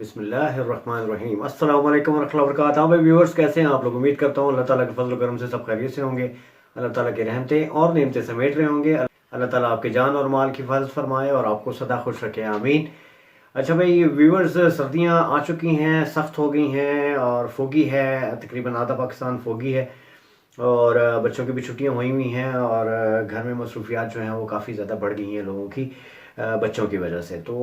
बिस्मिल्लाहिर्रहमानिर्रहीम। अस्सलाम वालेकुम वरहमतुल्लाहि वबरकातुहू। भाई व्यूअर्स, कैसे हैं आप लोग? उम्मीद करता हूँ अल्लाह ताला के फजल करम से सब खैरियत से होंगे। अल्लाह ताला की रहमतें और नेमतें समेट रहे होंगे। अल्लाह ताला आपके जान और माल की हिफाजत फरमाए और आपको सदा खुश रखे, आमीन। अच्छा भाई व्यूअर्स, सर्दियाँ आ चुकी हैं, सख्त हो गई हैं और फोगी है, तकरीबन आधा पाकिस्तान फोगी है। और बच्चों की भी छुट्टियां हुई हुई हैं और घर में मसरूफियात जो हैं वो काफ़ी ज़्यादा बढ़ गई हैं लोगों की, बच्चों की वजह से। तो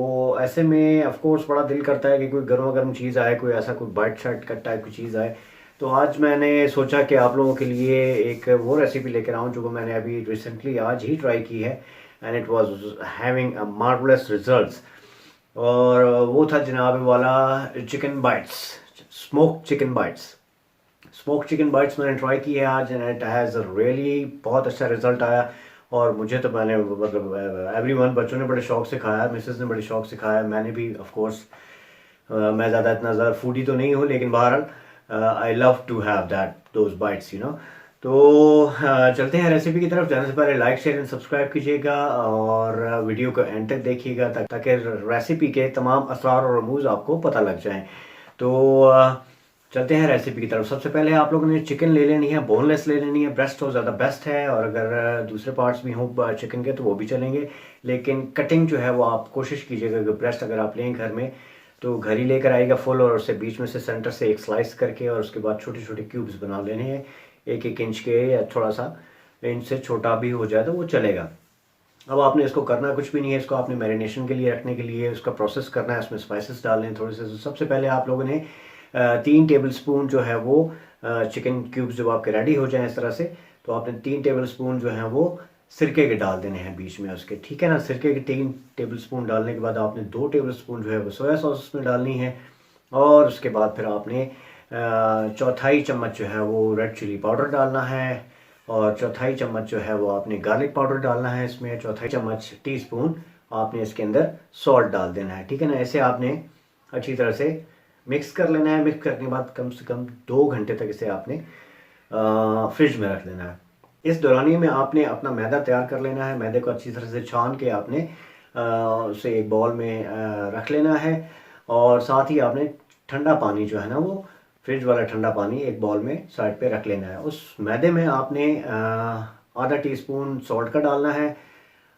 ऐसे में ऑफ कोर्स बड़ा दिल करता है कि कोई गर्मा गर्म चीज़ आए, कोई ऐसा कोई बाइट शाइट कट टाइप की चीज़ आए। तो आज मैंने सोचा कि आप लोगों के लिए एक वो रेसिपी लेकर आऊँ जो मैंने अभी रिसेंटली आज ही ट्राई की है, and it was having a marvellous results. और वो था जनाब वाला chicken bytes, smoke chicken bytes. Smoke chicken bytes मैंने ट्राई की है आज, एंड इट हैज़ रियली बहुत अच्छा रिजल्ट आया। और मुझे तो मैंने मतलब एवरीवन, बच्चों ने बड़े शौक से खाया, मिसेस ने बड़े शौक से खाया, मैंने भी ऑफ कोर्स। मैं ज़्यादा इतना ज़्यादा फूडी तो नहीं हूँ, लेकिन बहरहाल I love to have that those bites you know. तो चलते हैं रेसिपी की तरफ। जाने से पहले लाइक शेयर एंड सब्सक्राइब कीजिएगा और वीडियो को एंड तक देखिएगा ताकि रेसिपी के तमाम असरार और रमूज़ आपको पता लग जाएं। तो चलते हैं रेसिपी की तरफ। सबसे पहले आप लोगों ने चिकन ले लेनी है, बोनलेस ले लेनी है, ब्रेस्ट हो ज़्यादा बेस्ट है, और अगर दूसरे पार्ट्स भी हों चिकन के तो वो भी चलेंगे, लेकिन कटिंग जो है वो आप कोशिश कीजिएगा कि ब्रेस्ट अगर आप लें घर में तो घर ही लेकर आएगा फुल, और उससे बीच में से सेंटर से एक स्लाइस करके और उसके बाद छोटे छोटे क्यूब्स बना लेने हैं, 1-1 इंच के या थोड़ा सा इंच से छोटा भी हो जाए तो वो चलेगा। अब आपने इसको करना कुछ भी नहीं है, इसको आपने मैरिनेशन के लिए रखने के लिए उसका प्रोसेस करना है, उसमें स्पाइसेस डालने हैं थोड़े से। तो सबसे पहले आप लोगों ने 3 टेबल स्पून जो है वो चिकन क्यूब्स जब आपके रेडी हो जाएं इस तरह से, तो आपने 3 टेबल स्पून जो हैं वो सिरके के डाल देने हैं बीच में उसके, ठीक है ना। सिरके के 3 टेबल स्पून डालने के बाद आपने 2 टेबल स्पून जो है वो सोया सॉस उसमें डालनी है, और उसके बाद फिर आपने 1/4 चम्मच जो है वो रेड चिली पाउडर डालना है, और 1/4 चम्मच जो है वो आपने गार्लिक पाउडर डालना है इसमें, 1/4 चम्मच टी-स्पून आपने इसके अंदर सॉल्ट डाल देना है, ठीक है ना। ऐसे आपने अच्छी तरह से मिक्स कर लेना है। मिक्स करने के बाद कम से कम 2 घंटे तक इसे आपने फ्रिज में रख देना है। इस दौरानिए में आपने अपना मैदा तैयार कर लेना है। मैदे को अच्छी तरह से छान के आपने उसे एक बॉल में रख लेना है, और साथ ही आपने ठंडा पानी जो है ना वो फ्रिज वाला ठंडा पानी एक बॉल में साइड पे रख लेना है। उस मैदे में आपने आधा टीस्पून सॉल्ट का डालना है,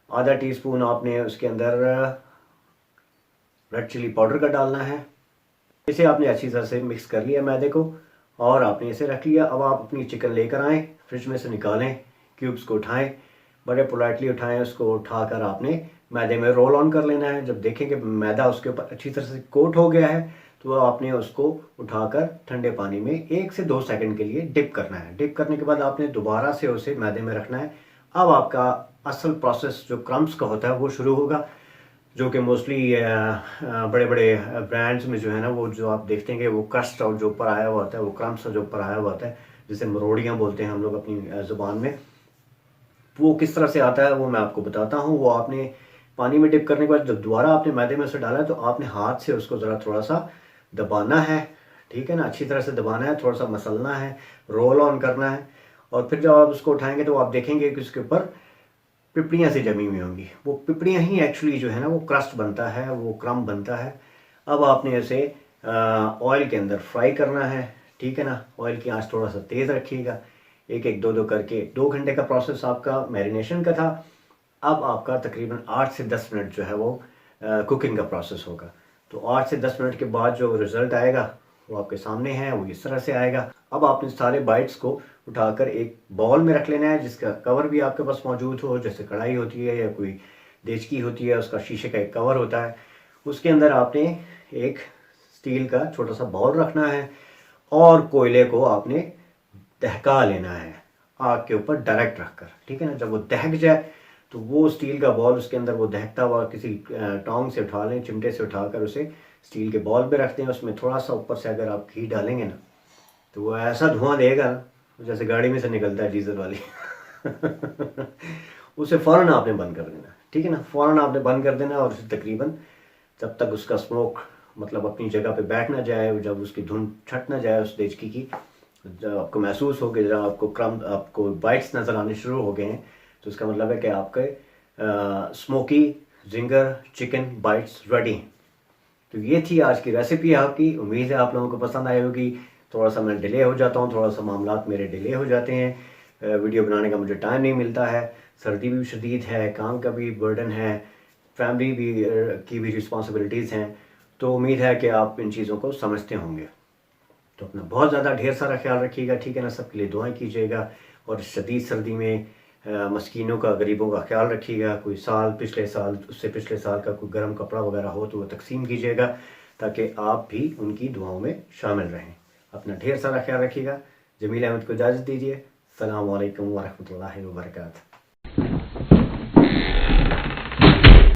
आधा टीस्पून आपने उसके अंदर रेड चिली पाउडर का डालना है। इसे आपने अच्छी तरह से मिक्स कर लिया मैदे को, और आपने इसे रख लिया। अब आप अपनी चिकन लेकर आएँ, फ्रिज में से निकालें, क्यूब्स को उठाएं, बड़े पोलाइटली उठाएं, उसको उठाकर आपने मैदे में रोल ऑन कर लेना है। जब देखें कि मैदा उसके ऊपर अच्छी तरह से कोट हो गया है तो आपने उसको उठाकर ठंडे पानी में 1 से 2 सेकंड के लिए डिप करना है। डिप करने के बाद आपने दोबारा से उसे मैदे में रखना है। अब आपका असल प्रोसेस जो क्रम्स का होता है वो शुरू होगा, जो कि मोस्टली बड़े बड़े ब्रांड्स में जो है ना वो जो आप देखते हैं कि वो क्रस्ट और जो ऊपर आया हुआ होता है, वो क्रम्स जो ऊपर आया हुआ होता है, जिसे मरोड़ियाँ बोलते हैं हम लोग अपनी ज़ुबान में, वो किस तरह से आता है वो मैं आपको बताता हूँ। वो आपने पानी में डिप करने के बाद जब दोबारा आपने मैदे में उसे डाला है तो आपने हाथ से उसको ज़रा थोड़ा सा दबाना है, ठीक है ना, अच्छी तरह से दबाना है, थोड़ा सा मसलना है, रोल ऑन करना है। और फिर जब आप उसको उठाएंगे तो आप देखेंगे कि उसके ऊपर पिपड़ियाँ सी जमी हुई होंगी। वो पिपड़ियाँ ही एक्चुअली जो है ना वो क्रस्ट बनता है, वो क्रम बनता है। अब आपने इसे ऑयल के अंदर फ्राई करना है, ठीक है ना। ऑयल की आंच थोड़ा सा तेज़ रखिएगा। एक एक दो दो करके 2 घंटे का प्रोसेस आपका मैरिनेशन का था। अब आपका तकरीबन 8 से 10 मिनट जो है वो कुकिंग का प्रोसेस होगा। तो 8 से 10 मिनट के बाद जो रिज़ल्ट आएगा वो आपके सामने है, वो इस तरह से आएगा। अब आपने सारे बाइट्स को उठाकर एक बाउल में रख लेना है, जिसका कवर भी आपके पास मौजूद हो, जैसे कढ़ाई होती है या कोई देचकी होती है, उसका शीशे का एक कवर होता है। उसके अंदर आपने एक स्टील का छोटा सा बाउल रखना है, और कोयले को आपने दहका लेना है आग के ऊपर डायरेक्ट रखकर, ठीक है ना। जब वो दहक जाए तो वो स्टील का बॉल उसके अंदर वो दहकता हुआ किसी टोंग से उठा लें, चिमटे से उठाकर उसे स्टील के बॉल पे रखते हैं। उसमें थोड़ा सा ऊपर से अगर आप घी डालेंगे ना तो वो ऐसा धुआं देगा ना जैसे गाड़ी में से निकलता है डीजल वाली। उसे फ़ौरन आपने बंद कर देना, ठीक है ना, फ़ौरन आपने बंद कर देना। और तकरीबन जब तक उसका स्मोक मतलब अपनी जगह पे बैठ ना जाए, जब उसकी धुन छट ना जाए उस देचकी की, जब आपको महसूस हो कि जब आपको बाइट्स नज़र आने शुरू हो गए हैं, तो इसका मतलब है कि आपके smoky ginger chicken bytes ready हैं। तो ये थी आज की रेसिपी आपकी। उम्मीद है आप लोगों को पसंद आई होगी। थोड़ा सा मैं डिले हो जाता हूँ, थोड़ा सा मामलात मेरे डिले हो जाते हैं, वीडियो बनाने का मुझे टाइम नहीं मिलता है, सर्दी भी शदीद है, काम का भी बर्डन है, फैमिली भी की भी रिस्पॉन्सिबिलिटीज़ हैं। तो उम्मीद है कि आप इन चीज़ों को समझते होंगे। तो अपना बहुत ज़्यादा ढेर सारा ख्याल रखिएगा, ठीक है ना। सबके लिए दुआएं कीजिएगा और शदीद सर्दी में मस्कीनों का, गरीबों का ख्याल रखिएगा। कोई साल, पिछले साल, उससे पिछले साल का कोई गर्म कपड़ा वगैरह हो तो वो तकसीम कीजिएगा, ताकि आप भी उनकी दुआओं में शामिल रहें। अपना ढेर सारा ख्याल रखिएगा। जमील अहमद को इजाज़त दीजिए। अस्सलामु अलैकुम वरहमतुल्लाहि वबरकातुहू।